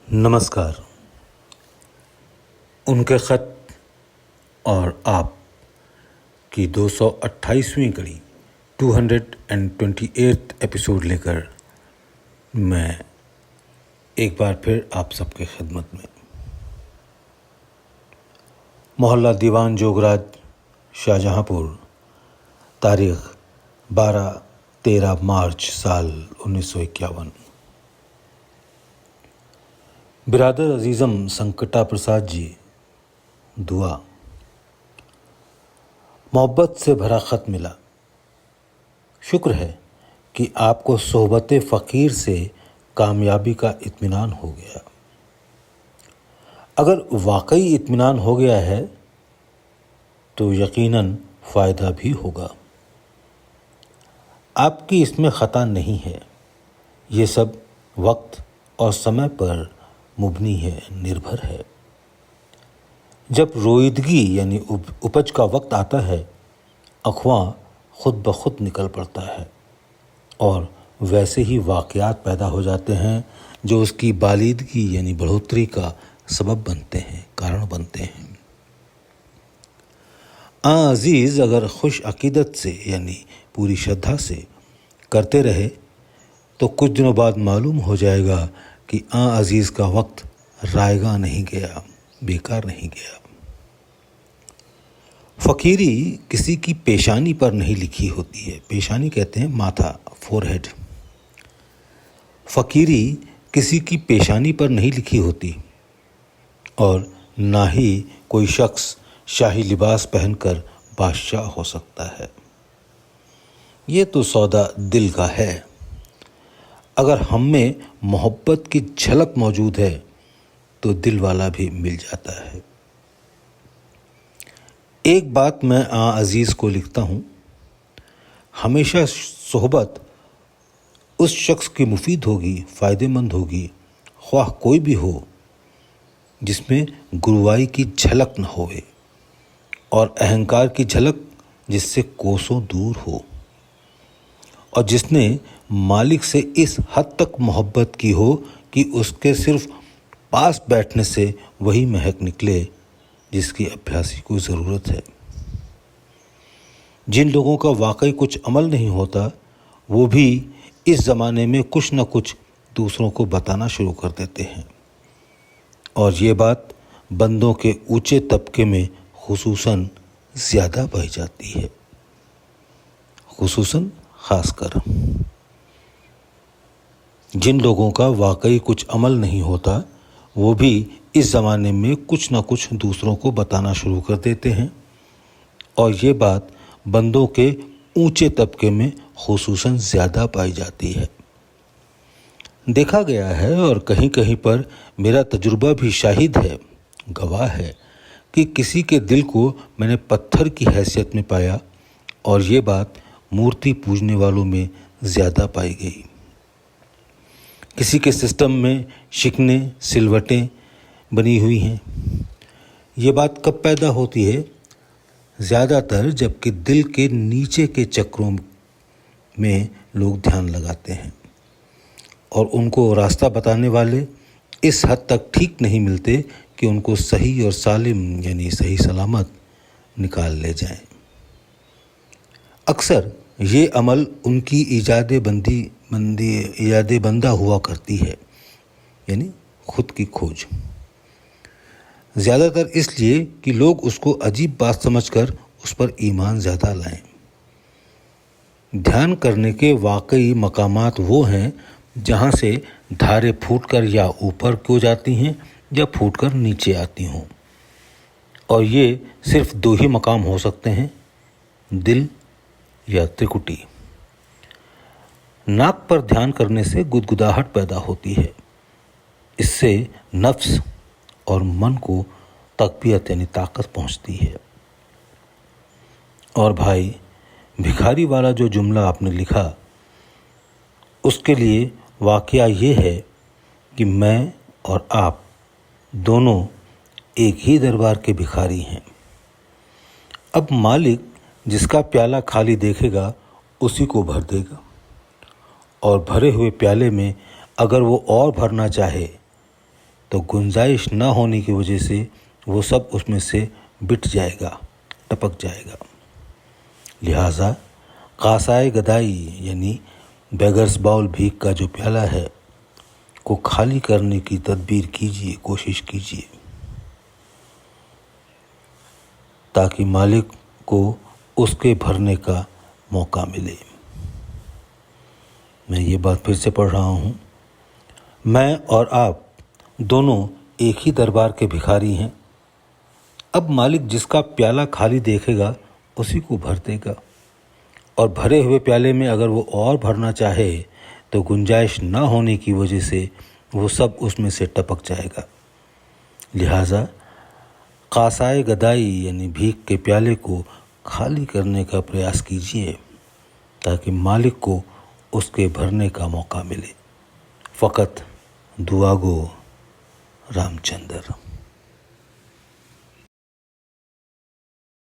नमस्कार। उनके ख़त और आप की 228वीं कड़ी 228th एपिसोड लेकर मैं एक बार फिर आप सबके खिदमत में। मोहल्ला दीवान जोगराज, शाहजहाँपुर, तारीख़ 12-13 मार्च साल 1951। बिरादर अजीज़म संकटा प्रसाद जी, दुआ। मोहब्बत से भरा ख़त मिला। शुक्र है कि आपको सोहबत फ़कीर से कामयाबी का इत्मीनान हो गया। अगर वाकई इत्मीनान हो गया है तो यकीनन फ़ायदा भी होगा। आपकी इसमें ख़ता नहीं है। ये सब वक्त और समय पर मुबनी है, निर्भर है। जब रोईदगी यानी उपज का वक्त आता है, अख़वाह खुद ब खुद निकल पड़ता है और वैसे ही वाक़यात पैदा हो जाते हैं जो उसकी बालिदगी यानी बढ़ोतरी का सबब बनते हैं, कारण बनते हैं। अजीज़ अगर खुश अकीदत से यानी पूरी श्रद्धा से करते रहे तो कुछ दिनों बाद मालूम हो जाएगा कि अजीज़ का वक्त रायगा नहीं गया, बेकार नहीं गया। फ़कीरी किसी की पेशानी पर नहीं लिखी होती है। पेशानी कहते हैं माथा, फोरहेड। फ़कीरी किसी की पेशानी पर नहीं लिखी होती और ना ही कोई शख्स शाही लिबास पहनकर बादशाह हो सकता है। ये तो सौदा दिल का है। अगर हम में मोहब्बत की झलक मौजूद है तो दिल वाला भी मिल जाता है। एक बात मैं अजीज़ को लिखता हूँ, हमेशा सोहबत उस शख्स की मुफीद होगी, फ़ायदेमंद होगी, ख्वाह कोई भी हो, जिसमें गुरुवाई की झलक न होवे और अहंकार की झलक जिससे कोसों दूर हो, और जिसने मालिक से इस हद तक मोहब्बत की हो कि उसके सिर्फ पास बैठने से वही महक निकले जिसकी अभ्यासी को ज़रूरत है। जिन लोगों का वाकई कुछ अमल नहीं होता, वो भी इस ज़माने में कुछ न कुछ दूसरों को बताना शुरू कर देते हैं और ये बात बंदों के ऊंचे तबके में खुसूसन ज़्यादा पाई जाती है, खुसूसन ख़ासकर। जिन लोगों का वाकई कुछ अमल नहीं होता, वो भी इस ज़माने में कुछ ना कुछ दूसरों को बताना शुरू कर देते हैं और ये बात बंदों के ऊंचे तबके में खुसूसन ज़्यादा पाई जाती है। देखा गया है और कहीं कहीं पर मेरा तजुर्बा भी शाहिद है, गवाह है कि किसी के दिल को मैंने पत्थर की हैसियत में पाया और ये बात मूर्ति पूजने वालों में ज़्यादा पाई गई। किसी के सिस्टम में शिकने, सिलवटें बनी हुई हैं। ये बात कब पैदा होती है? ज़्यादातर जबकि दिल के नीचे के चक्रों में लोग ध्यान लगाते हैं और उनको रास्ता बताने वाले इस हद तक ठीक नहीं मिलते कि उनको सही और सालिम यानी सही सलामत निकाल ले जाएं। अक्सर ये अमल उनकी इजादे बंदा हुआ करती है, यानी खुद की खोज। ज़्यादातर इसलिए कि लोग उसको अजीब बात समझकर उस पर ईमान ज़्यादा लाएं। ध्यान करने के वाकई मकामात वो हैं जहाँ से धारें फूटकर या ऊपर को जाती हैं या फूटकर नीचे आती हों, और ये सिर्फ दो ही मकाम हो सकते हैं, दिल या त्रिकुटी। नाक पर ध्यान करने से गुदगुदाहट पैदा होती है। इससे नफ्स और मन को तकबियत यानी ताकत पहुंचती है। और भाई, भिखारी वाला जो जुमला आपने लिखा, उसके लिए वाक़या ये है कि मैं और आप दोनों एक ही दरबार के भिखारी हैं। अब मालिक जिसका प्याला खाली देखेगा उसी को भर देगा और भरे हुए प्याले में अगर वो और भरना चाहे تو گنجائش نہ ہونے کی وجہ سے وہ سب اس میں سے بٹ جائے گا، ٹپک جائے گا۔ لہٰذا قاصائے گدائی یعنی بیگرز باؤل بھیک کا جو پیالہ ہے کو خالی کرنے کی تدبیر کیجیے، کوشش کیجیے، تاکہ مالک کو اس کے بھرنے کا موقع ملے۔ میں یہ بات پھر سے پڑھ رہا ہوں۔ میں اور آپ دونوں ایک ہی دربار کے بھکاری ہیں۔ اب مالک جس کا پیالہ خالی دیکھے گا اسی کو بھر دے گا، اور بھرے ہوئے پیالے میں اگر وہ اور بھرنا چاہے تو گنجائش نہ ہونے کی وجہ سے وہ سب اس میں سے ٹپک جائے گا۔ لہٰذا قاصائے گدائی یعنی بھیک کے پیالے کو خالی کرنے کا پریاس کیجیے، تاکہ مالک کو اس کے بھرنے کا موقع ملے۔ فقط دعا گو رام چندر۔